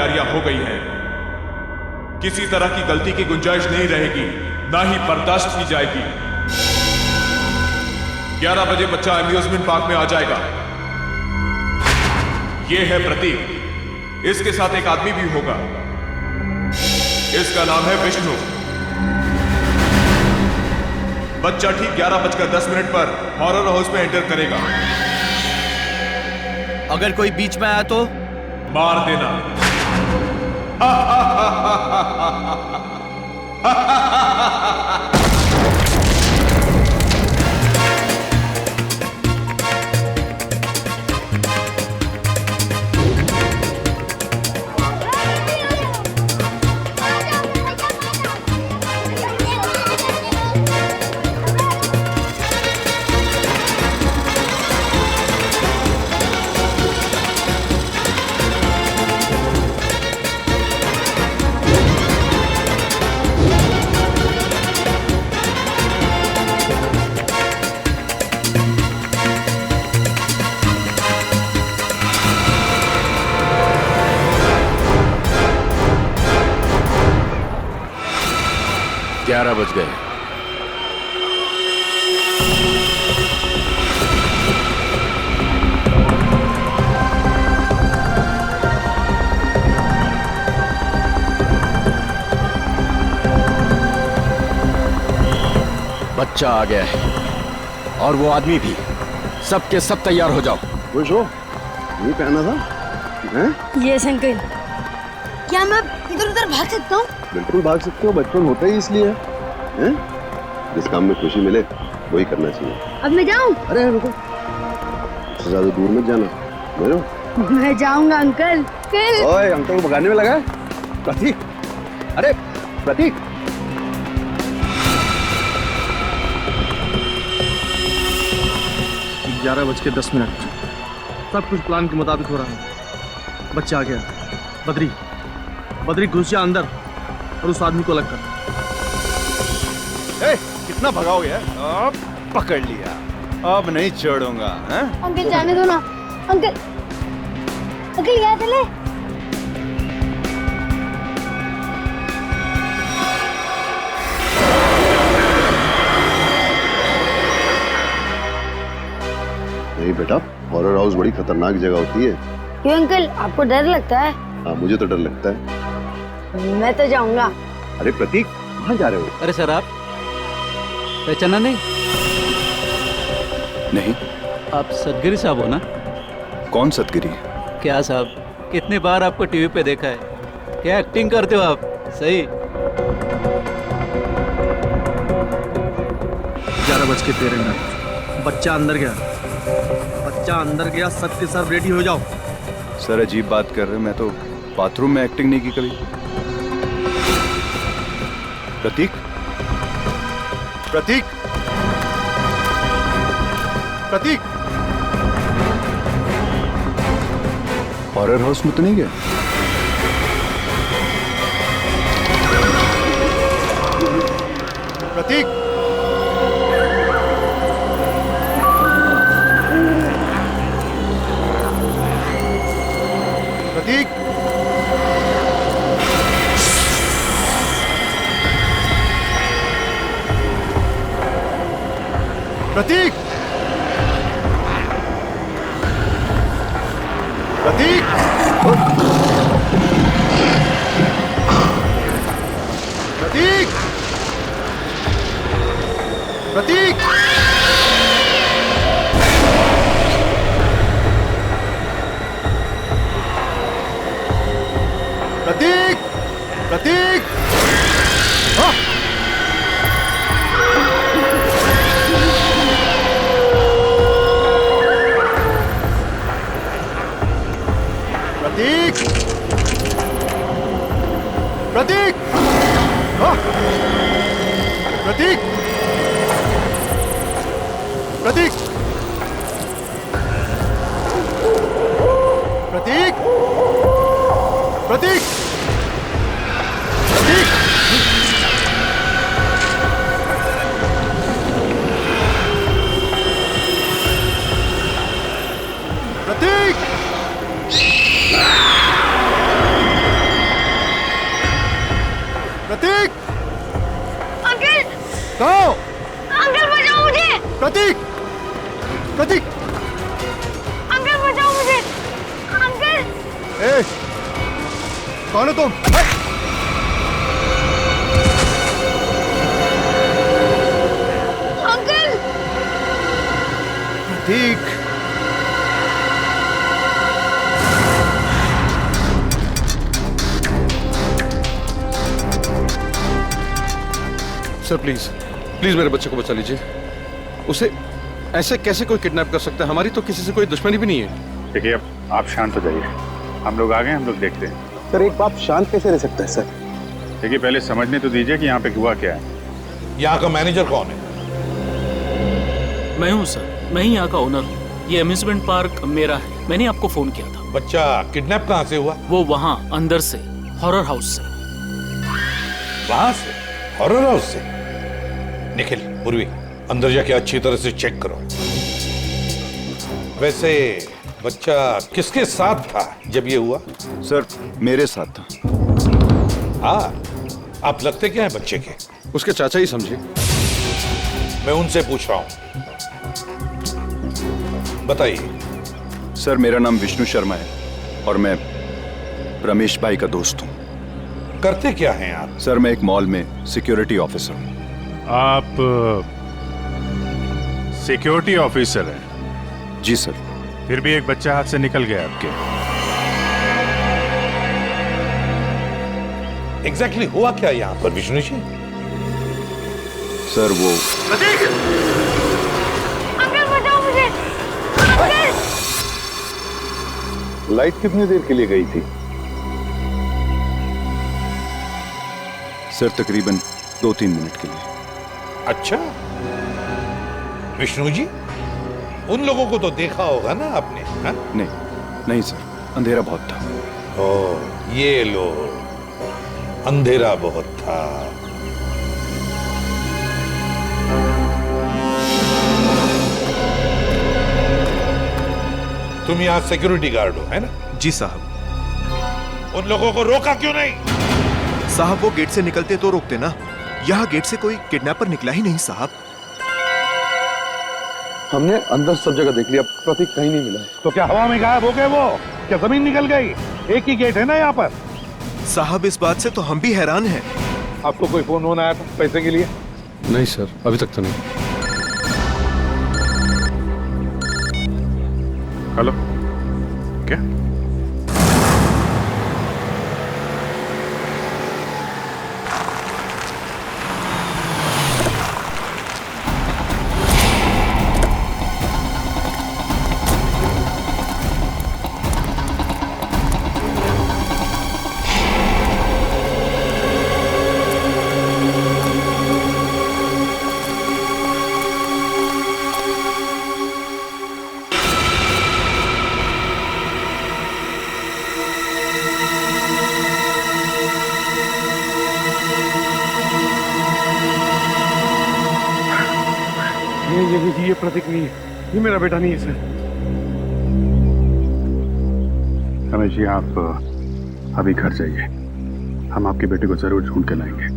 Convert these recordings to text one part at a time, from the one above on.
तैयारियां हो गई हैं। किसी तरह की गलती की गुंजाइश नहीं रहेगी, ना ही बर्दाश्त की जाएगी। 11 बजे बच्चा अम्यूजमेंट पार्क में आ जाएगा। यह है प्रतीक, इसके साथ एक आदमी भी होगा। इसका नाम है विष्णु। बच्चा ठीक 11:10 पर हॉरर हाउस में एंटर करेगा। अगर कोई बीच में आया तो मार देना। बज गए। बच्चा आ गया है और वो आदमी भी। सबके सब तैयार हो जाओ। खुश हो? ये पहना था हैं? Yes uncle. क्या मैं इधर उधर भाग सकता हूँ? बिल्कुल भाग सकते हो, बचपन होता ही इसलिए है। जिस काम में खुशी मिले वही करना चाहिए। अब मैं जाऊँ? अरे रुको, उससे ज्यादा दूर मत जाना। मैं जाऊंगा अंकल। ओए, अंकल को भगाने में लगा है? प्रतीक, अरे प्रतीक। 11:10। सब कुछ प्लान के मुताबिक हो रहा है। बच्चा आ गया। बद्री घुस जा अंदर और उस आदमी को अलग कर। कितना भगाओगे? अब पकड़ लिया, अब नहीं छोड़ूंगा। अंकल जाने दो ना। अंकल यहाँ चले। नहीं बेटा, हॉरर हाउस बड़ी खतरनाक जगह होती है। क्यों अंकल, आपको डर लगता है? हाँ, मुझे तो डर लगता है। मैं तो जाऊंगा। अरे प्रतीक, कहाँ जा रहे हो? अरे सर, आप पहचाना नहीं? नहीं। आप सतगिरी साहब हो ना? कौन सतगिरी? क्या साहब, कितनी बार आपको टीवी पे देखा है। क्या एक्टिंग करते हो आप, सही। 11:13। बच्चा अंदर गया। सबके सब रेडी हो जाओ। सर अजीब बात कर रहे हैं, मैं तो बाथरूम में एक्टिंग नहीं की कभी। प्रतीक, प्रतीक, प्रतीक, हॉरर हाउस में तो नहीं गया? प्रतीक, प्रतीक, प्रतीक, प्रतीक, प्रतीक, प्रतीक, प्रतीक, प्रतीक। प्रतीक, प्रतीक, प्रतीक, प्रतीक, प्रतीक, प्रतीक, प्रतीक, प्रतीक। प्रतीक! अंकल कहो! अंकल बचाओ मुझे। प्रतीक! प्रतीक! अंकल बचाओ मुझे। अंकल ए! कौन हो तुम? Uncle Pratik! Sir please please मेरे बच्चे को बचा लीजिए। उसे ऐसे कैसे कोई किडनैप कर सकता है? हमारी तो किसी से कोई दुश्मनी भी नहीं है। देखिए अब आप शांत हो जाइए, हम लोग आ गए, हम लोग देखते हैं। सर एक बाप शांत कैसे रह सकता है सर? देखिए पहले समझने तो दीजिए कि यहाँ पे हुआ क्या है। यहाँ का मैनेजर कौन है? मैं हूँ सर, मैं ही यहाँ का ओनर हूँ। ये अम्यूजमेंट पार्क मेरा है। मैंने आपको फोन किया था। बच्चा किडनैप कहाँ से हुआ? वो वहाँ अंदर से, हॉरर हाउस से। वहां से? हॉरर हाउस से? निखिल, पूर्वी, अंदर जाके अच्छी तरह से चेक करो। वैसे बच्चा किसके साथ था जब ये हुआ? सर मेरे साथ था। हाँ, आप लगते क्या है बच्चे के? उसके चाचा ही समझे। मैं उनसे पूछ रहा हूं, बताइए। सर मेरा नाम विष्णु शर्मा है और मैं रमेश भाई का दोस्त हूँ। करते क्या हैं आप? सर मैं एक मॉल में सिक्योरिटी ऑफिसर हूँ। आप सिक्योरिटी ऑफिसर हैं? जी सर। फिर भी एक बच्चा हाथ से निकल गया आपके। एग्जैक्टली हुआ क्या यहाँ पर विष्णु जी? सर वो अंकल बचाओ मुझे। अंकल लाइट कितनी देर के लिए गई थी? सर तकरीबन 2-3 मिनट के लिए। अच्छा, विष्णु जी, उन लोगों को तो देखा होगा ना आपने? हा? नहीं सर, अंधेरा बहुत था। ओ, ये लो, अंधेरा बहुत था। तुम यहाँ सिक्योरिटी गार्ड हो, है ना? जी साहब। उन लोगों को रोका क्यों नहीं? साहब वो गेट से निकलते तो रोकते ना। यहाँ गेट से कोई किडनैपर निकला ही नहीं साहब। हमने अंदर सब जगह देख लिया, प्रतीक कहीं नहीं मिला है। तो क्या हवा में गायब हो गए वो? क्या जमीन निकल गई? एक ही गेट है ना यहाँ पर। साहब इस बात से तो हम भी हैरान हैं। आपको कोई फोन होना आया था पैसे के लिए? नहीं सर, अभी तक तो नहीं। हेलो, क्या? ये प्रतीक नहीं है, ये मेरा बेटा नहीं है सर। रमेश जी आप अभी घर जाइए, हम आपके बेटे को जरूर ढूंढ के लाएंगे।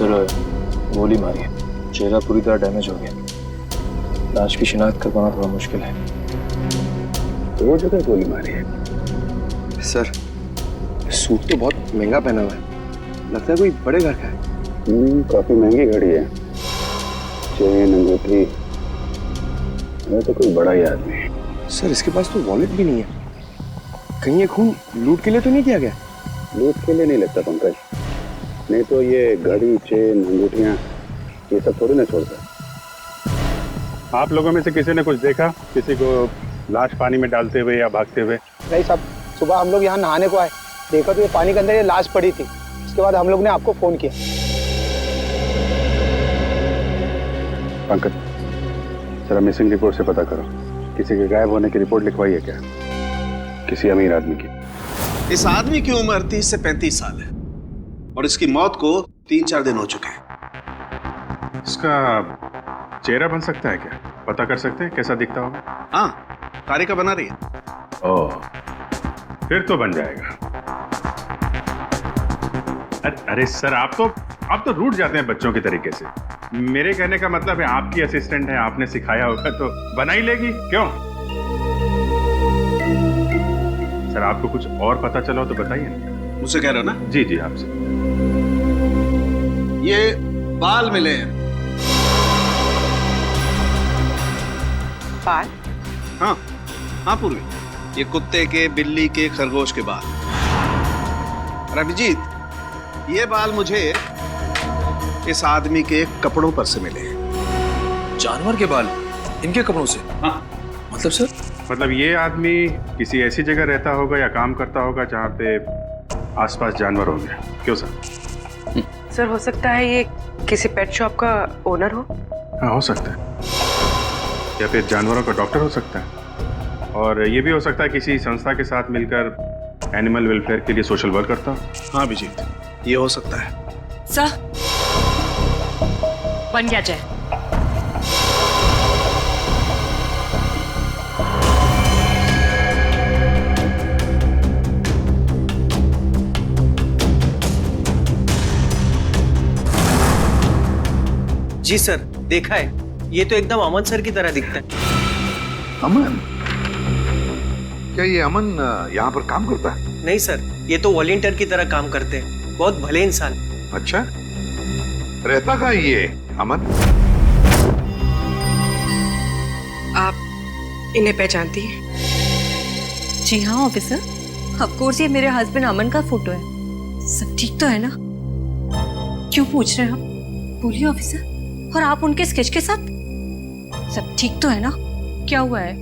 सर गोली मारी है, चेहरा पूरी तरह डैमेज हो गया। लाश की शिनाख्त कर पाना थोड़ा मुश्किल है। दो जगह गोली मारी है। सर सूट तो बहुत महंगा पहना हुआ है, लगता है कोई बड़े घर का है। काफी महंगी घड़ी है, चेन अंगूठी, ये तो कोई बड़ा ही आदमी है। सर इसके पास तो वॉलेट भी नहीं है, कहीं ये खून लूट के लिए तो नहीं किया गया? लूट के लिए नहीं लगता पंकज, नहीं तो ये घड़ी, चेन, अंगूठियां ये सब थोड़ी ना छोड़ता। आप लोगों में से किसी ने कुछ देखा, किसी को लाश पानी में डालते हुए या भागते हुए? नहीं साहब, सुबह हम लोग यहाँ नहाने को आए, देखा तो ये पानी के अंदर ये लाश पड़ी थी। उसके बाद हम लोग ने आपको फोन किया। पंकज, जरा मिसिंग रिपोर्ट से पता करो, किसी के गायब होने की रिपोर्ट लिखवाई है क्या? किसी अमीर आदमी की। इस आदमी की उम्र 30 से 35 साल है और इसकी मौत को 3-4 दिन हो चुके हैं। इसका चेहरा बन सकता है क्या? पता कर सकते हैं कैसा दिखता होगा? हाँ, कारिका बना रही है। ओह, फिर तो बन जाएगा। अरे सर, आप तो रूठ जाते हैं बच्चों के तरीके से। मेरे कहने का मतलब है आपकी असिस्टेंट है, आपने सिखाया होगा तो बना ही लेगी, क्यों? सर, आपको कुछ और पता चला हो तो बताइए ना। मुझसे कह रहे हो ना? जी जी, आपसे। ये बाल मिले हैं। बाल? हाँ पूर्वी, ये कुत्ते के, बिल्ली के, खरगोश के बाल। और अभिजीत, ये बाल मुझे इस आदमी के कपड़ों पर से मिले हैं। जानवर के बाल इनके कपड़ों से? हाँ। मतलब सर? मतलब ये आदमी किसी ऐसी जगह रहता होगा या काम करता होगा जहाँ पे आसपास जानवर होंगे, क्यों सर? सर, हो सकता है ये किसी पेट शॉप का ओनर हो। हाँ, हो सकता है, या फिर जानवरों का डॉक्टर हो सकता है, और ये भी हो सकता है किसी संस्था के साथ मिलकर एनिमल वेलफेयर के लिए सोशल वर्क करता हो। हाँ अभिजीत, ये हो सकता है। सर, बन गया जाए। जी सर, देखा है, ये तो एकदम अमन सर की तरह दिखता है। अमन? क्या ये अमन यहाँ पर काम करता है? नहीं सर, ये तो वॉलंटियर की तरह काम करते हैं, बहुत भले इंसान। अच्छा, रहता कहाँ ये अमन? आप इन्हें पहचानती हैं? जी हाँ ऑफिसर, ऑफ कोर्स ये मेरे हस्बैंड अमन का फोटो है। सब ठीक तो है ना? क्यों पूछ रहे हैं आप? बोलिए ऑफिसर। और आप उनके स्केच के साथ? सब ठीक तो है ना? क्या हुआ है?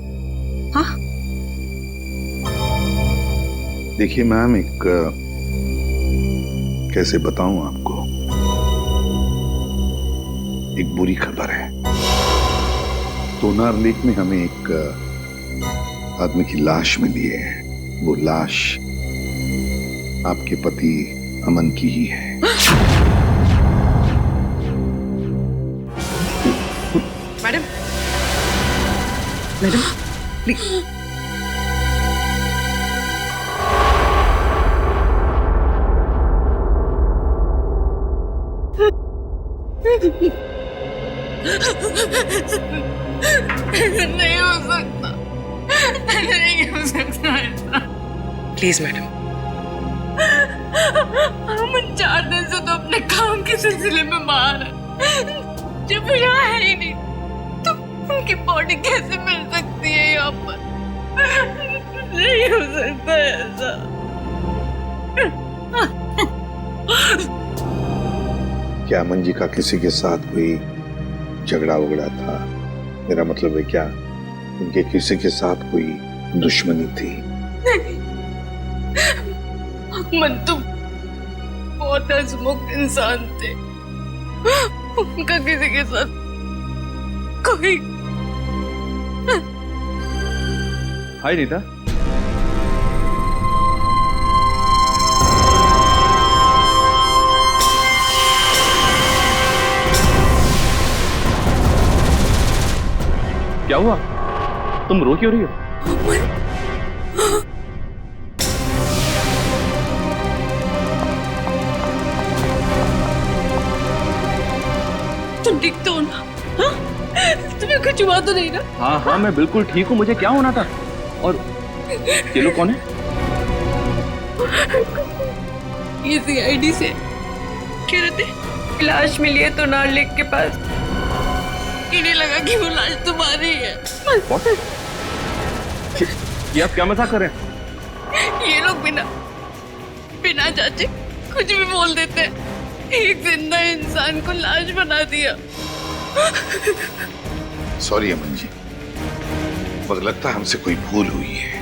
हाँ? देखिए मैम, एक कैसे बताऊं आपको, एक बुरी खबर है। तोनार लेक में हमें एक आदमी की लाश मिली है। वो लाश आपके पति अमन की ही है। Madam, madam please. नहीं हो सकता, नहीं हो सकता ऐसा। Please madam. हम 4 दिन से तो अपने काम के सिलसिले में बाहर है। जब वो यहाँ है ही नहीं तो उनकी बॉडी कैसे मिल सकती है यहाँ पर? नहीं हो सकता ऐसा। क्या अमन जी का किसी के साथ कोई झगड़ा वगड़ा था? मेरा मतलब है, क्या उनके किसी के साथ कोई दुश्मनी थी? अमन तो बहुत हंसमुख इंसान थे। उनका किसी के साथ कोई। हाय रीता। क्या हुआ? तुम रो क्यों रही हो? तुम ठीक तो हो ना? हाँ? तुम्हें कुछ हुआ तो नहीं ना? हाँ हाँ, मैं बिल्कुल ठीक हूँ। मुझे क्या होना था? और ये लोग कौन है? ये CID से कह रहे थे लाश मिली है तोनार लेक के पास। इन्हें लगा कि वो लाश तुम्हारी है। ये आप क्या मजाक कर रहे हैं? ये लोग बिना जांचे कुछ भी बोल देते हैं। एक जिंदा इंसान को लाश बना दिया। सॉरी अमन जी, मुझे लगता है हमसे कोई भूल हुई है।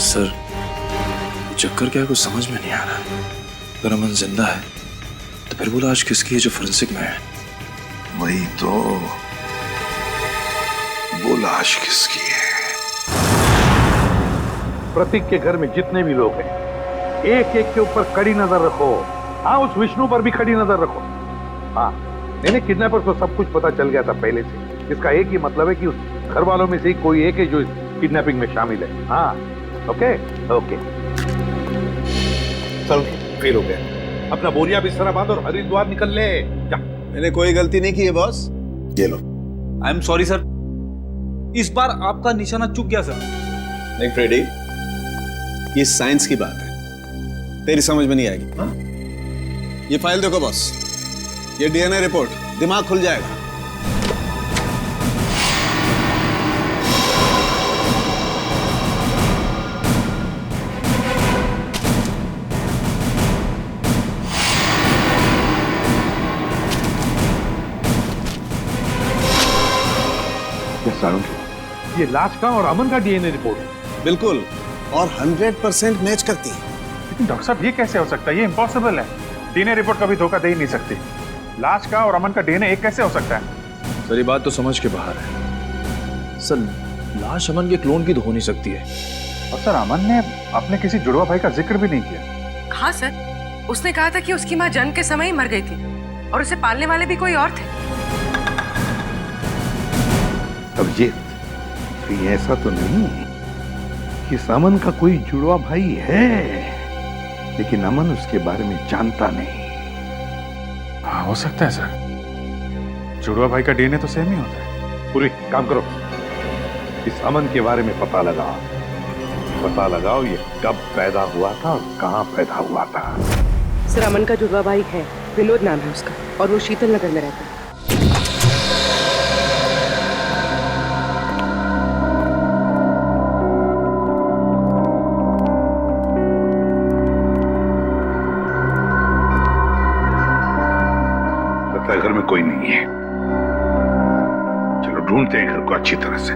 सर, चक्कर क्या है, कुछ समझ में नहीं आ रहा। अगर अमन जिंदा है तो फिर वो लाश किसकी है जो फोरेंसिक में है? वही तो, वो लाश किसकी है? प्रतीक के घर में जितने भी लोग हैं, एक एक के ऊपर कड़ी नजर रखो। हाँ, उस विष्णु पर भी कड़ी नजर रखो। हाँ, मैंने किडनैपर को सब कुछ पता चल गया था पहले से। इसका एक ही मतलब है कि उस घर वालों में से ही कोई एक है जो इस किडनैपिंग में शामिल है। हाँ, ओके ओके। चल, फेल हो गया। अपना बोरिया बिस्तरा बांध और हरिद्वार निकल ले जा। मैंने कोई गलती नहीं की है बॉस। ये लो। आई एम सॉरी सर, इस बार आपका निशाना चूक गया सर। नहीं फ्रेडी, ये साइंस की बात है, तेरी समझ में नहीं आएगी। हाँ? ये फाइल देखो बॉस, ये डीएनए रिपोर्ट, दिमाग खुल जाएगा। ये लाश का और अमन का डीएनए रिपोर्ट है। बिल्कुल, और 100% मैच करती है। लेकिन डॉक्टर साहब ये कैसे हो सकता है? ये इम्पॉसिबल है। डीएनए रिपोर्ट कभी धोखा दे ही नहीं सकती। लाश का और अमन का डीएनए एक कैसे हो सकता है? सर ये बात तो समझ के बाहर है सर। लाश अमन के क्लोन की तो हो नहीं सकती है। और सर अमन ने अपने किसी जुड़वा भाई का जिक्र भी नहीं किया। हाँ सर, उसने कहा था कि उसकी माँ जन्म के समय ही मर गई थी और उसे पालने वाले भी कोई और थे। अब ये ऐसा तो नहीं है कि अमन का कोई जुड़वा भाई है, लेकिन अमन उसके बारे में जानता नहीं। हाँ, हो सकता है सर। जुड़वा भाई का डीएनए तो सेम ही होता है। पूरी काम करो, इस अमन के बारे में पता लगाओ ये कब पैदा हुआ था और कहाँ पैदा हुआ था। सर, अमन का जुड़वा भाई है, विनोद नाम है उसका, और वो शीतल नगर में रहता है। घर में कोई नहीं है। चलो ढूंढते हैं घर को अच्छी तरह से।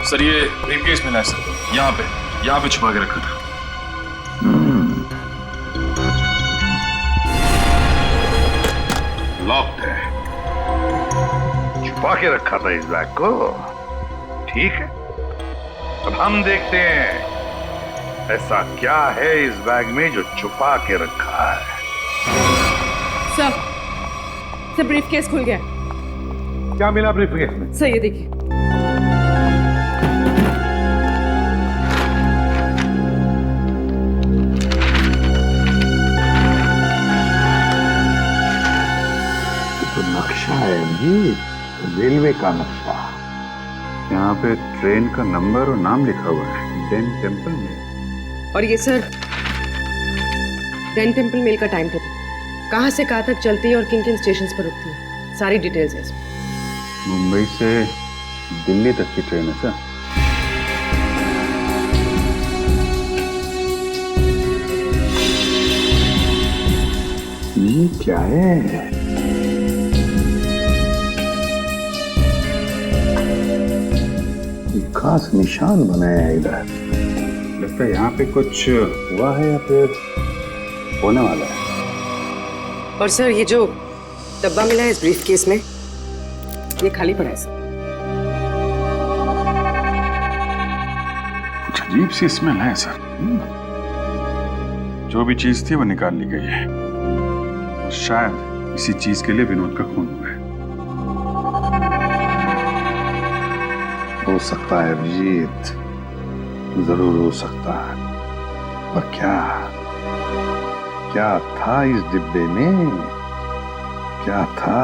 सर ये ब्रीफकेस मिला है सर, यहाँ पे छुपा के रखा था। लॉक्ड है, छुपा के रखा था इस बैग को। ठीक है, अब हम देखते हैं ऐसा क्या है इस बैग में जो छुपा के रखा है। सर ब्रीफकेस खुल गया। क्या मिला ब्रीफकेस में? सर ये देखिए। नक्शा है जी, रेलवे का नक्शा। यहाँ पे ट्रेन का नंबर और नाम लिखा हुआ है, डेन टेम्पल में। और ये सर डेन टेम्पल मेल का टाइम टेबल, कहाँ से कहाँ तक चलती है और किन किन स्टेशन पर रुकती है, सारी डिटेल्स है इसमें। मुंबई से दिल्ली तक की ट्रेन है सर। ये क्या है? खास निशान बनाया है इधर। लगता है यहाँ पे कुछ हुआ है या फिर होने वाला है। और सर ये जो डब्बा मिला है इस ब्रीफकेस में, ये खाली पड़ा है सर। कुछ अजीब सी स्मेल है सर। जो भी चीज थी वो निकाल ली गई है। शायद इसी चीज के लिए विनोद का खून हुआ है। हो सकता है अभिजीत, जरूर हो सकता है, पर क्या था इस डिब्बे में? क्या था?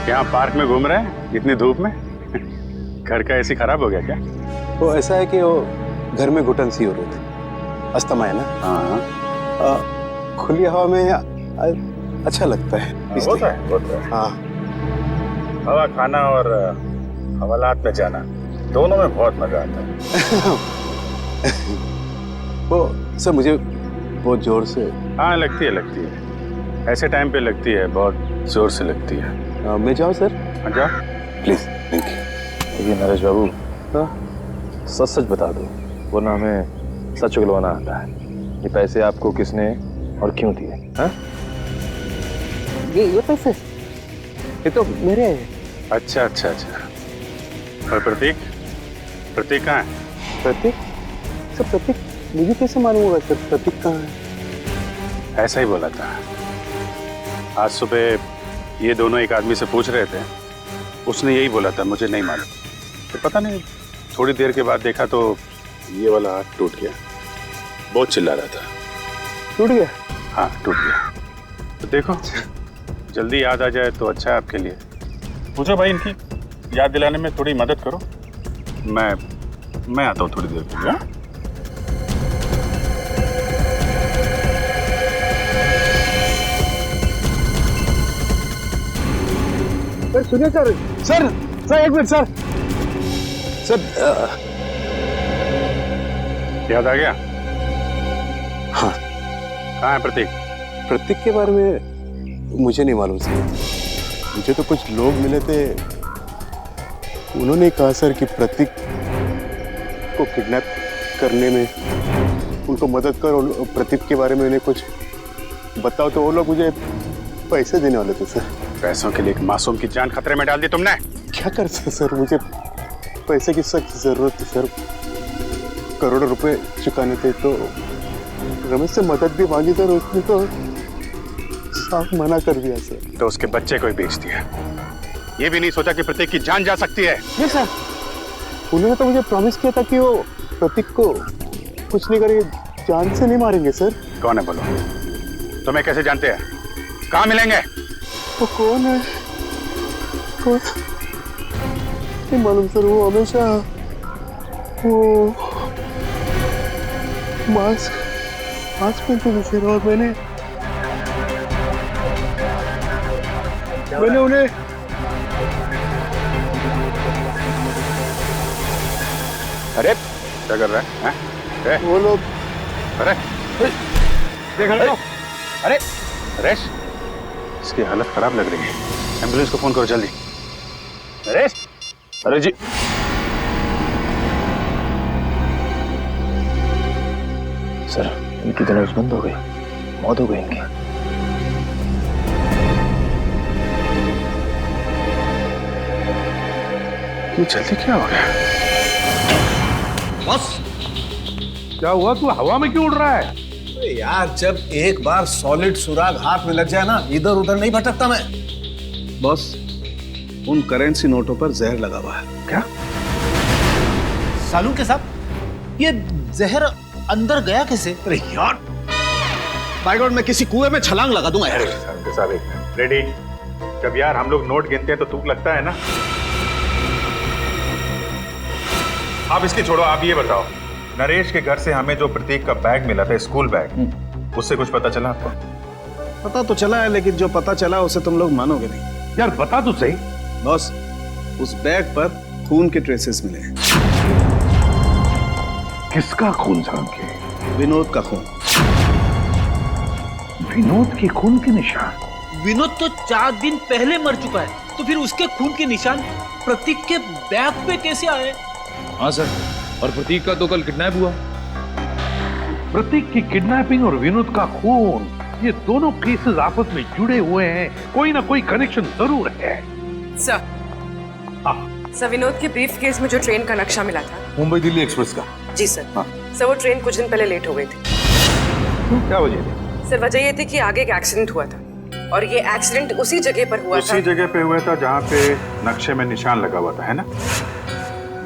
यहाँ पार्क में घूम रहे हैं इतनी धूप में? घर का एसी खराब हो गया क्या? वो ऐसा है कि वो घर में घुटन सी हो रही थी, अस्थमा है ना। हाँ। खुली हवा में अच्छा लगता है। होता है। हाँ। हवा खाना और हवालात में जाना दोनों में बहुत मजा आता है। वो सर मुझे बहुत जोर से। हाँ लगती है। ऐसे टाइम पे लगती है, बहुत जोर से लगती है। मैं जाऊँ सर? हाँ जा प्लीज। Thank you. ये नरेश बाबू, सच सच बता दो, वरना हमें सच उगलवाना आता है। ये पैसे आपको किसने और क्यों दिए? हाँ? ये पैसे ये तो मेरे हैं। अच्छा। और प्रतीक कहाँ है? प्रतीक? सर प्रतीक मुझे कैसे मालूम होगा सर प्रतीक कहाँ है? ऐसा ही बोला था। आज सुबह ये दोनों एक आदमी से पूछ रहे थे, उसने यही बोला था, मुझे नहीं मालूम। तो पता नहीं, थोड़ी देर के बाद देखा तो ये वाला हाथ टूट गया। बहुत चिल्ला रहा था। टूट गया? हाँ टूट गया। तो देखो जल्दी याद आ जाए तो अच्छा है आपके लिए। पूछो भाई, इनकी याद दिलाने में थोड़ी मदद करो। मैं आता हूँ थोड़ी देर के लिए। सर सुनिए सर एक मिनट सर। याद आ गया? हाँ। कहाँ है प्रतीक? प्रतीक के बारे में मुझे नहीं मालूम सर। मुझे तो कुछ लोग मिले थे, उन्होंने कहा सर कि प्रतीक को किडनैप करने में उनको मदद करो, प्रतीक के बारे में उन्हें कुछ बताओ। तो वो लोग मुझे पैसे देने वाले थे सर। पैसों के लिए एक मासूम की जान खतरे में डाल दी तुमने। क्या कर सकते सर, मुझे पैसे की सख्त जरूरत थी सर। करोड़ों रुपए चुकाने थे। तो रमेश से मदद भी मांगी सर, उसने तो साफ मना कर दिया सर। तो उसके बच्चे को ही बेच दिया। ये भी नहीं सोचा कि प्रतीक की जान जा सकती है। नहीं सर, उन्होंने तो मुझे प्रॉमिस किया था कि वो प्रतीक को कुछ नहीं करेंगे, जान से नहीं मारेंगे सर। कौन है बोलो? तुम्हें कैसे जानते हैं? कहाँ मिलेंगे? वो कौन है? कौन? नहीं मालूम सर। वो हमेशा वो मास्क पहनते थे सर। और मैंने उन्हें अरे क्या कर रहा है? वो लोग अरे देख रहे हो? अरे नरेश, इसकी हालत खराब लग रही है। एम्बुलेंस को फोन करो जल्दी। नरेश! अरे जी सर, इनकी तो नब्ज बंद हो गई, मौत हो गई इनकी। ये जल्दी क्या हो गया? बस क्या हुआ? तू हवा में क्यों उड़ रहा है? अरे यार, जब एक बार सॉलिड सुराग हाथ में लग जाए ना, इधर उधर नहीं भटकता मैं। बॉस, उन करेंसी नोटों पर जहर लगा हुआ है। क्या? सालू के साहब, ये जहर अंदर गया कैसे? अरे यार, बाय गॉड, मैं किसी कुएं में छलांग लगा दूंगा यार। रेडी? जब यार हम लोग नोट गिनते हैं तो तुक लगता है ना। आप इसकी छोड़ो, आप ये बताओ, नरेश के घर से हमें जो प्रतीक का बैग मिला था, स्कूल बैग, उससे कुछ पता चला आपको? पता तो चला है, लेकिन जो पता चला उसे तुम लोग मानोगे नहीं। यार बता तो सही। बॉस, उस बैग पर खून के ट्रेसेस मिले हैं। किसका खून झांके? विनोद का खून। विनोद के खून के निशान? विनोद तो 4 दिन पहले मर चुका है, तो फिर उसके खून के निशान प्रतीक के बैग पे कैसे आए? हाँ सर, और प्रतीक का तो कल किडनैप हुआ। प्रतीक की किडनैपिंग और विनोद का खून, ये दोनों केसेस आपस में जुड़े हुए हैं। कोई ना कोई कनेक्शन जरूर है। सर, सर विनोद के ब्रीफ केस में जो ट्रेन का नक्शा मिला था, मुंबई दिल्ली एक्सप्रेस का। जी सर। सर वो ट्रेन कुछ दिन पहले लेट हो गई थी। क्या वजह थी? सर वजह ये थी कि आगे एक एक्सीडेंट हुआ था, और ये एक्सीडेंट उसी जगह पर हुआ था। उसी जगह पे हुआ था जहाँ पे नक्शे में निशान लगा हुआ था, है ना?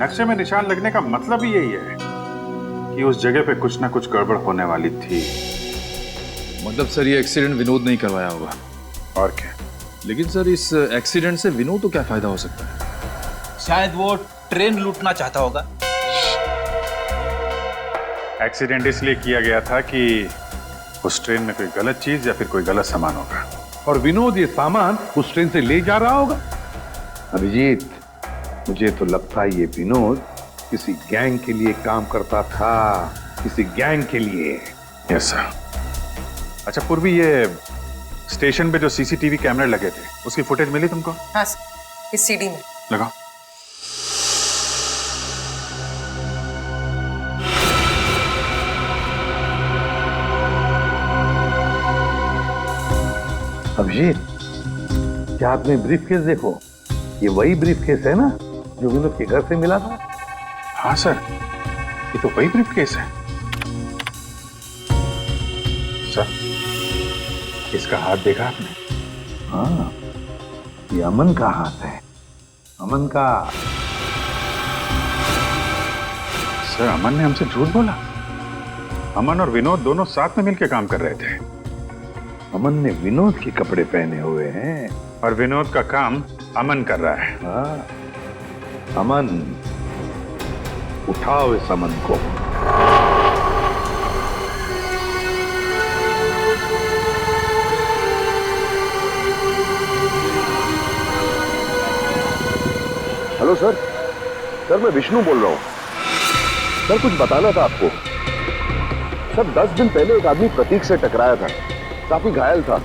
नक्शे में निशान लगने का मतलब ही यही है कि उस जगह पे कुछ ना कुछ गड़बड़ होने वाली थी। मतलब सर ये एक्सीडेंट विनोद नहीं करवाया होगा। और क्या? लेकिन सर इस एक्सीडेंट से विनोद को क्या फायदा हो सकता है? शायद वो ट्रेन लूटना चाहता होगा। एक्सीडेंट इसलिए किया गया था कि उस ट्रेन में कोई गलत चीज या फिर कोई गलत सामान होगा, और विनोद ये सामान उस ट्रेन से ले जा रहा होगा। अभिजीत, मुझे तो लगता है ये विनोद किसी गैंग के लिए काम करता था, किसी गैंग के लिए। Yes sir. अच्छा पूर्वी, ये स्टेशन पे जो सीसीटीवी कैमरे लगे थे, उसकी फुटेज मिली तुमको? हाँ सर, इस सीडी में। लगाओ। अभिजीत, क्या आपने ब्रीफ केस देखो? ये वही ब्रीफ केस है ना जो विनोद के घर से मिला था? हाँ सर, ये तो वही ब्रीफ केस है। सर, इसका हाथ देखा आपने? हाँ, ये अमन का हाथ है। अमन का। सर, अमन ने हमसे झूठ बोला। अमन और विनोद दोनों साथ में मिलकर काम कर रहे थे। अमन ने विनोद के कपड़े पहने हुए हैं, और विनोद का काम अमन कर रहा है। हाँ, अमन, उठाओ इस अमन को। हेलो सर, सर मैं विष्णु बोल रहा हूँ। सर कुछ बताना था आपको। सर 10 दिन पहले एक आदमी प्रतीक से टकराया था, काफी घायल था।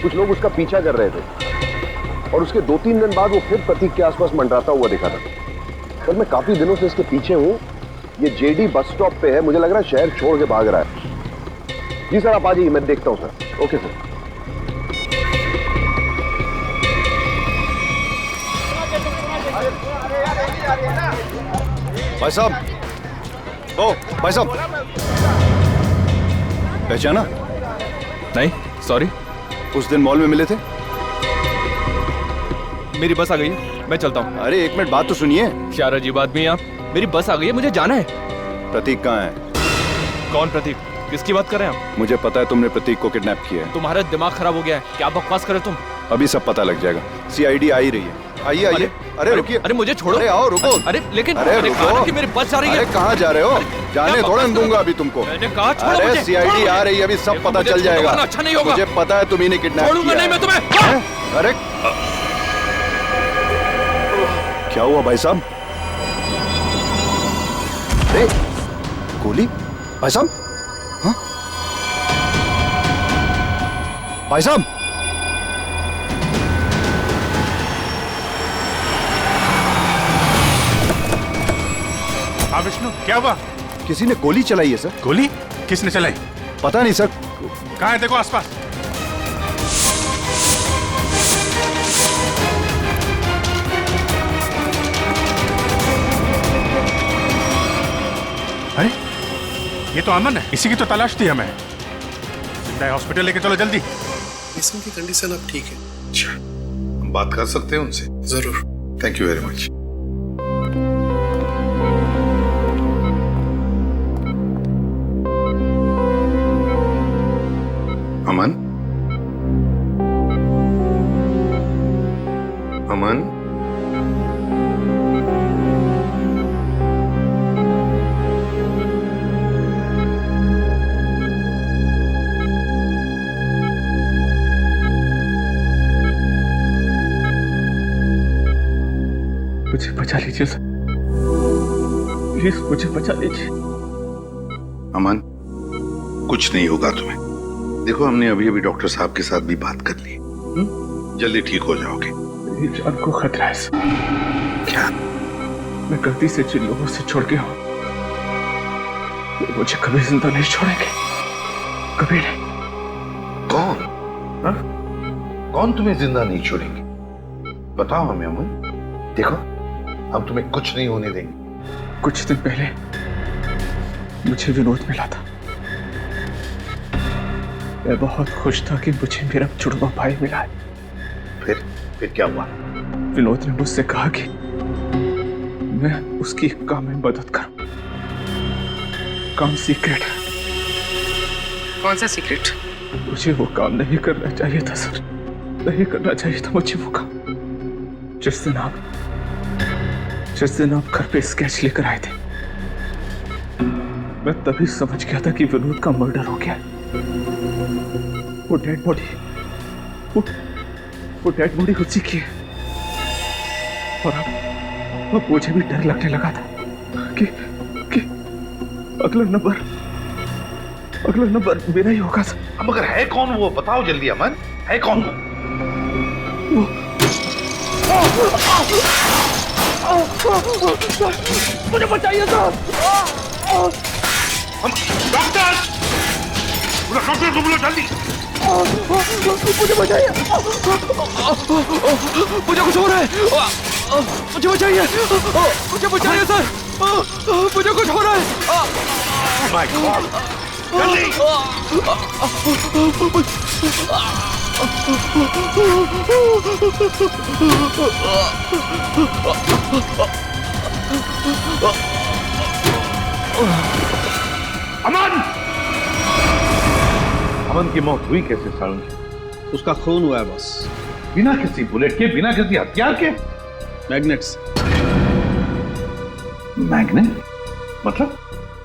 कुछ लोग उसका पीछा कर रहे थे, और उसके 2-3 दिन बाद वो फिर प्रतीक के आसपास मंडराता हुआ दिखा था। सर मैं काफी दिनों से इसके पीछे हूँ। ये जेडी बस स्टॉप पे है, मुझे लग रहा है शहर छोड़ के भाग रहा है। जी सर आप आ जाइए, मैं देखता हूँ सर। Okay sir. भाई साहब, ओ भाई साहब, पहचाना? नहीं, सॉरी। उस दिन मॉल में मिले थे। मेरी बस आ गई है, मैं चलता हूँ। अरे एक मिनट बात तो सुनिए। क्या अजीब आदमी है आप। मेरी बस आ गई है, मुझे जाना है। प्रतीक कहाँ है? कौन प्रतीक? किसकी बात कर रहे हैं आप? मुझे पता है तुमने प्रतीक को किडनैप किया है। तुम्हारा दिमाग खराब हो गया है, क्या बकवास करे तुम? अभी सब पता लग जाएगा। सीआईडी आ ही रही है। आइए आइए। अरे रुकिए। अरे मुझे छोड़ो। अरे आओ, रुको। अरे लेकिन अरे रुको कि मेरी बस जा रही है। अरे कहाँ जा रहे हो? जाने थोड़ा दूंगा अभी तुमको। मैंने कहा छोड़ो अरे मुझे। सीआईडी आ रही है, अभी सब पता चल जाएगा। अच्छा नहीं होगा। मुझे पता है तुम ही ने किडनैप छोड़ूंगा किया नहीं मैं तुम्हें। अरे क्या हुआ भाई साहब? अरे गोली? भाई साहब? हाँ? भाई साहब? हाँ विष्णु, क्या हुआ? किसी ने गोली चलाई है सर। गोली? किसने चलाई? पता नहीं सर। कहाँ है? देखो आसपास। ये तो अमन है, इसी की तो तलाश थी हमें। जिंदा है, हॉस्पिटल लेके चलो जल्दी। इसम की कंडीशन अब ठीक है। अच्छा, हम बात कर सकते हैं उनसे? जरूर। Thank you very much. Aman, Aman, मुझे बचा लीजिए सर, प्लीज मुझे बचा लीजिए। अमन, कुछ नहीं होगा तुम्हें। देखो, हमने अभी अभी डॉक्टर साहब के साथ भी बात कर ली, जल्दी ठीक हो जाओगे। मेरी जान को खतरा है सर। क्या? मैं गलती से जिन लोगों से छोड़ गया हूं, वो मुझे कभी जिंदा नहीं छोड़ेंगे, कभी नहीं। कौन? हा? कौन तुम्हें जिंदा नहीं छोड़ेंगे? बताओ हमें अमन। देखो, हम तुम्हें कुछ नहीं होने देंगे। कुछ दिन पहले मुझे विनोद मिला था। मैं बहुत खुश था कि मुझे मेरा जुड़वा भाई मिला है। फिर क्या हुआ? विनोद ने मुझसे कहा कि मैं उसकी काम में मदद करूं। काम सीक्रेट है। कौन सा सीक्रेट? मुझे वो काम नहीं करना चाहिए था सर, नहीं करना चाहिए था मुझे वो काम। जिस दिन आप घर पे स्केच लेकर आए थे, मैं तभी समझ गया था कि विनोद का मर्डर हो गया। वो डेड बॉडी उसी की है। और अब मुझे भी डर लगने लगा था कि अगला नंबर मेरा ही होगा सर। अब मगर है कौन वो? बताओ जल्दी अमन, है कौन वो? मुझे बचाइए सर। डॉक्टर को बुलाओ जल्दी। मुझे बचाइए, मुझे कुछ हो रहा है। मुझे बचाइए, मुझे बचाइए सर, मुझे कुछ हो रहा है। माय गॉड, जल्दी। अमन! अमन की मौत हुई कैसे सारुण? उसका खून हुआ है बॉस। बिना किसी बुलेट के, बिना किसी हथियार के? मैग्नेट्स। मैग्नेट? मतलब?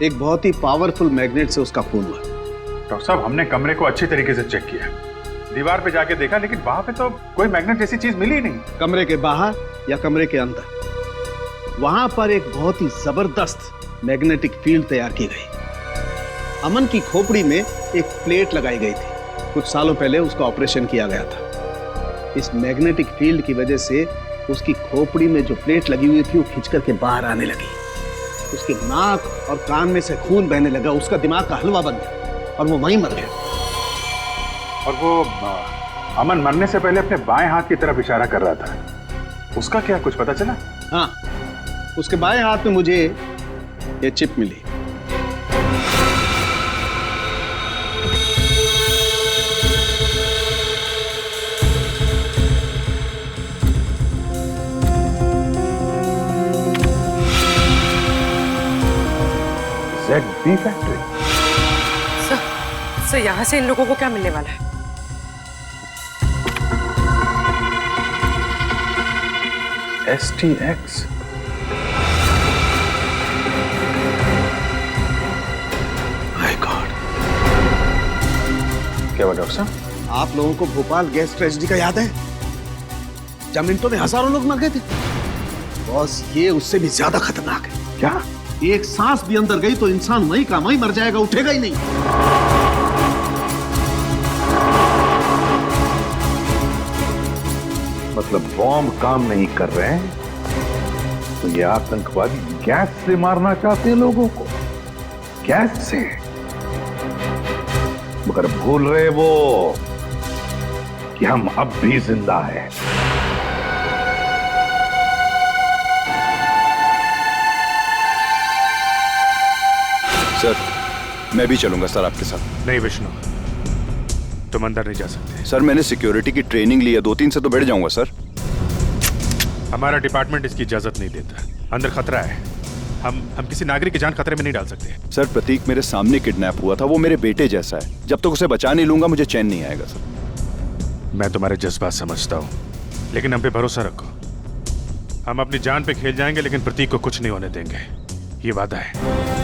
एक बहुत ही पावरफुल मैग्नेट से उसका खून हुआ। डॉक्टर साहब, हमने कमरे को अच्छी तरीके से चेक किया, दीवार पे जाके देखा, लेकिन वहां पे तो कोई मैग्नेट जैसी चीज मिली ही नहीं। कमरे के बाहर या कमरे के अंदर, वहां पर एक बहुत ही जबरदस्त मैग्नेटिक फील्ड तैयार की गई। अमन की खोपड़ी में एक प्लेट लगाई गई थी। कुछ सालों पहले उसका ऑपरेशन किया गया था। इस मैग्नेटिक फील्ड की वजह से उसकी खोपड़ी में जो प्लेट लगी हुई थी वो खिंच करके बाहर आने लगी। उसके नाक और कान में से खून बहने लगा। उसका दिमाग का हलवा बन गया और वो वहीं मर गया। और वो अमन मरने से पहले अपने बाएं हाथ की तरफ इशारा कर रहा था, उसका क्या कुछ पता चला? हाँ, उसके बाएं हाथ में मुझे ये चिप मिली। ZB factory. सर, यहाँ से इन लोगों को क्या मिलने वाला है? STX। My God. क्या हुआ डॉक्टर साहब? आप लोगों को भोपाल गैस ट्रेजेडी का याद है? जब मिनटों में हजारों लोग मर गए थे। बॉस, ये उससे भी ज्यादा खतरनाक है। क्या? एक सांस भी अंदर गई तो इंसान वहीं का वहीं मर जाएगा, उठेगा ही नहीं। मतलब बॉम्ब काम नहीं कर रहे हैं तो ये आतंकवादी गैस से मारना चाहते हैं लोगों को। गैस से? मगर भूल रहे वो कि हम अब भी जिंदा हैं। सर, मैं भी चलूंगा सर आपके साथ। नहीं विष्णु, तुम अंदर नहीं जा सकते। सर मैंने सिक्योरिटी की ट्रेनिंग ली है, 2-3 से तो बैठ जाऊंगा सर। हमारा डिपार्टमेंट इसकी इजाजत नहीं देता। अंदर खतरा है, हम किसी नागरिक की जान खतरे में नहीं डाल सकते। सर प्रतीक मेरे सामने किडनैप हुआ था, वो मेरे बेटे जैसा है, जब तक उसे बचा नहीं लूंगा मुझे चैन नहीं आएगा सर। मैं तुम्हारे जज्बात समझता हूँ, लेकिन हम पे भरोसा रखो। हम अपनी जान पे खेल जाएंगे लेकिन प्रतीक को कुछ नहीं होने देंगे, ये वादा है।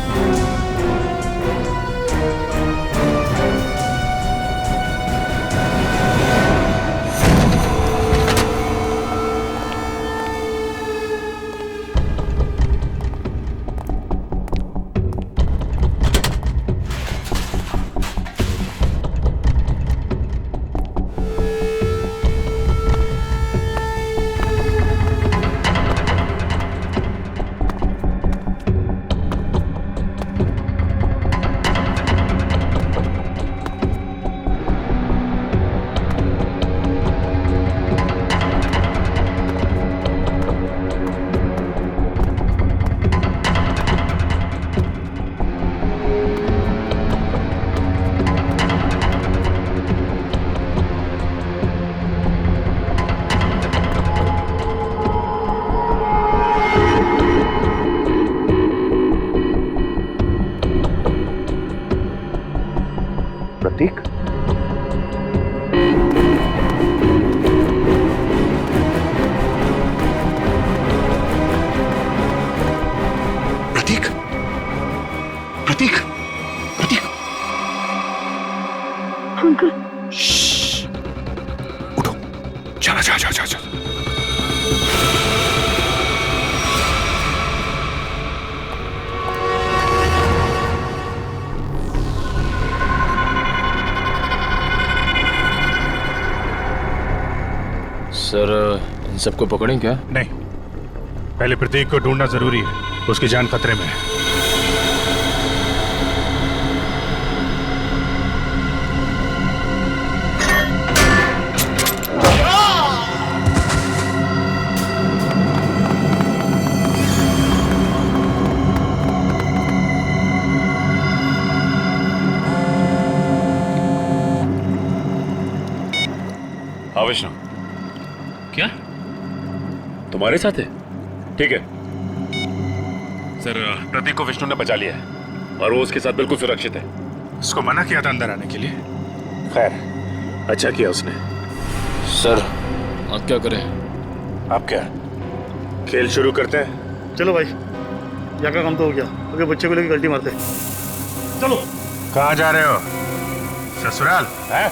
प्रतीक, प्रतीक, प्रतीक, प्रतीक, अंकल उठो, चला जा जा जा जा। सर इन सबको पकड़ें क्या? नहीं, पहले प्रतीक को ढूंढना जरूरी है, उसकी जान खतरे में है। हाँ विष्णु, क्या तुम्हारे साथ है? ठीक है सर, प्रतीक को विष्णु ने बचा लिया है और वो उसके साथ बिल्कुल सुरक्षित है। उसको मना किया था अंदर आने के लिए, खैर अच्छा किया उसने। सर अब क्या करें? अब क्या, खेल शुरू करते हैं? चलो भाई, यहाँ का काम तो हो गया, अगर बच्चे को लेकर गलती मारते चलो। कहाँ जा रहे हो? ससुराल है?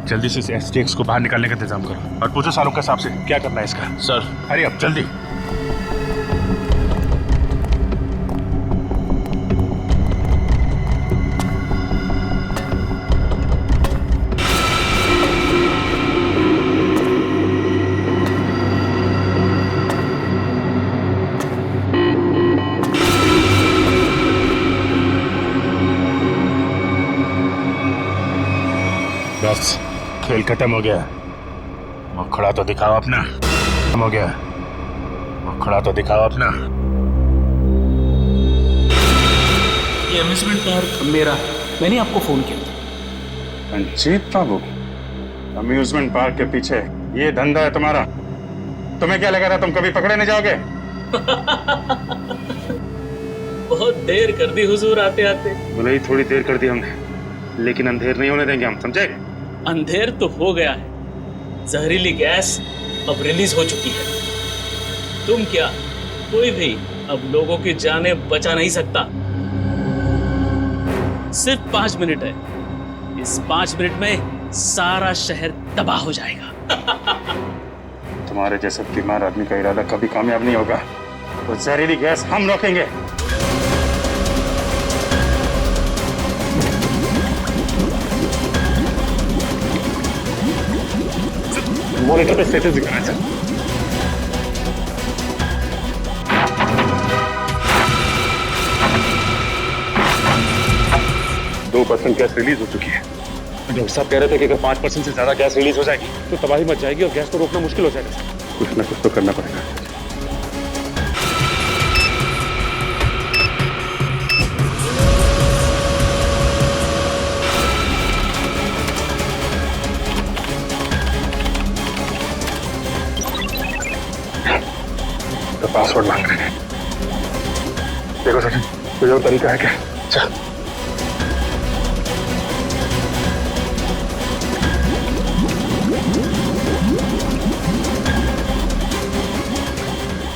जल्दी से इस STX को बाहर निकालने का इंतजाम करो और पूछो सालों के हिसाब से क्या करना है इसका। सर अरे अब जल्दी। बस खेल खत्म हो गया, मुखड़ा तो दिखाओ अपना। खत्म हो गया, मुखड़ा तो दिखाओ अपना। ये अम्यूजमेंट पार्क मेरा है, मैंने आपको फोन किया था। रंजीत बाबू, अम्यूजमेंट पार्क के पीछे ये धंधा है तुम्हारा? तुम्हें क्या लगा था तुम कभी पकड़े नहीं जाओगे? बहुत देर कर दी हुजूर आते आते। भले ही थोड़ी देर कर दी हमने, लेकिन अंधेर नहीं होने देंगे हम, समझे? अंधेर तो हो गया है, जहरीली गैस अब रिलीज हो चुकी है। तुम क्या, कोई भी अब लोगों की जानें बचा नहीं सकता। सिर्फ 5 मिनट है, इस 5 मिनट में सारा शहर तबाह हो जाएगा। तुम्हारे जैसे बीमार आदमी का इरादा कभी कामयाब नहीं होगा। वो जहरीली गैस हम रोकेंगे। मॉनिटर पे स्टेटस दिखाना सर। %2 गैस रिलीज हो चुकी है। डॉक्टर साहब कह रहे थे कि अगर 5% से ज्यादा गैस रिलीज हो जाएगी तो तबाही मच जाएगी और गैस को रोकना मुश्किल हो जाएगा सर। कुछ ना कुछ तो करना पड़ेगा। तो पासवर्ड मांग रहे हैं। देखो सचिन, कोई और तरीका है क्या? चल।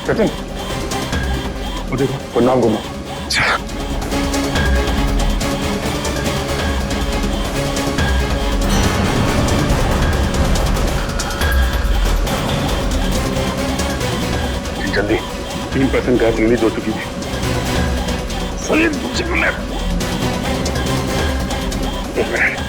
सचिन, वो देखो, वो नाम घुमा। जल्दी, 3% गैस रिलीज हो चुकी है। एक मिनट।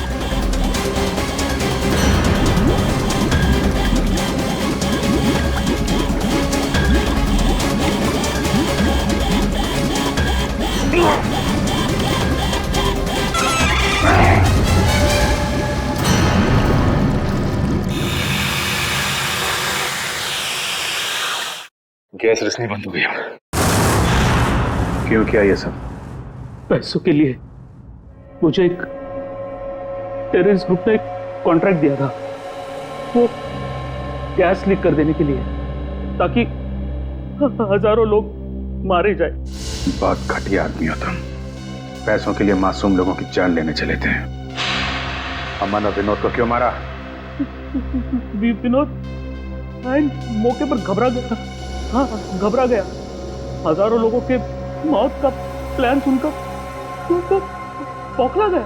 गैस रिसनी बंद हो गई। क्यों किया ये सब? पैसों के लिए। मुझे एक टेररिस्ट ग्रुप ने एक कॉन्ट्रैक्ट दिया था, वो गैस लीक कर देने के लिए, ताकि हजारों लोग मारे जाए। बहुत घटिया आदमी हो तुम। पैसों के लिए मासूम लोगों की जान लेने चले थे। अमन और विनोद को क्यों मारा? विनोद मौके पर घबरा गया। हाँ, घबरा गया। हजारों लोगों के मौत का प्लान सुनकर बौखला गया।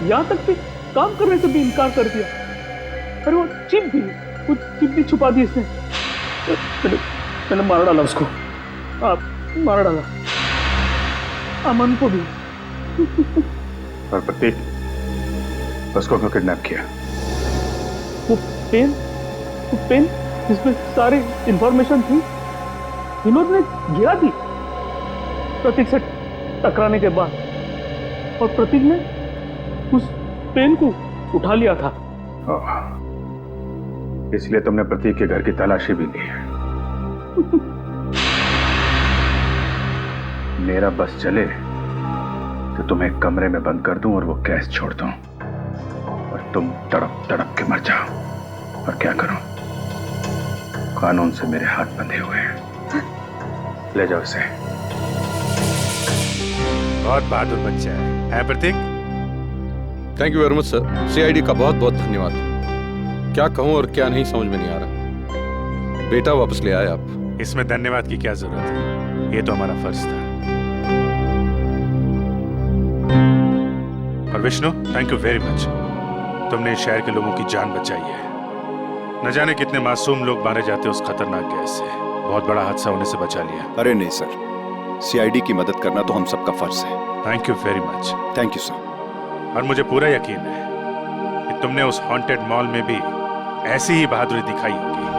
यहाँ तक कि काम करने से भी इनकार कर दिया। अरे वो चिप भी छुपा दी इसने। मैंने मार डाला उसको। मार डाला अमन को भी। और प्रतीक, उसको क्यों किडनैप किया? वो पेन जिसमें सारी इंफॉर्मेशन थी, विनोद ने गिरा दी प्रतीक से टकराने के बाद, और प्रतीक ने उस पेन को उठा लिया था। इसलिए तुमने प्रतीक के घर की तलाशी भी ली। मेरा बस चले तो तुम्हें कमरे में बंद कर दूं और वो गैस छोड़ दूं, और तुम तड़प तड़प के मर जाओ। और क्या करूं? कानून से मेरे हाथ बंधे हुए हैं। ले जाओ इसे। बहुत बहादुर बच्चा है Prateek. Thank you very much sir. CID का बहुत बहुत धन्यवाद। क्या कहूं और क्या नहीं समझ में नहीं आ रहा। बेटा वापस ले आए आप। इसमें धन्यवाद की क्या जरूरत है, ये तो हमारा फर्ज था। और Vishnu, thank you very much. तुमने इस शहर के लोगों की जान बचाई है। न जाने कितने मासूम लोग मारे जाते उस खतरनाक गैस से। बहुत बड़ा हादसा होने से बचा लिया। अरे नहीं सर, सीआईडी की मदद करना तो हम सबका फर्ज है। Thank you very much. Thank you sir. और मुझे पूरा यकीन है कि तुमने उस हॉन्टेड मॉल में भी ऐसी ही बहादुरी दिखाई होगी।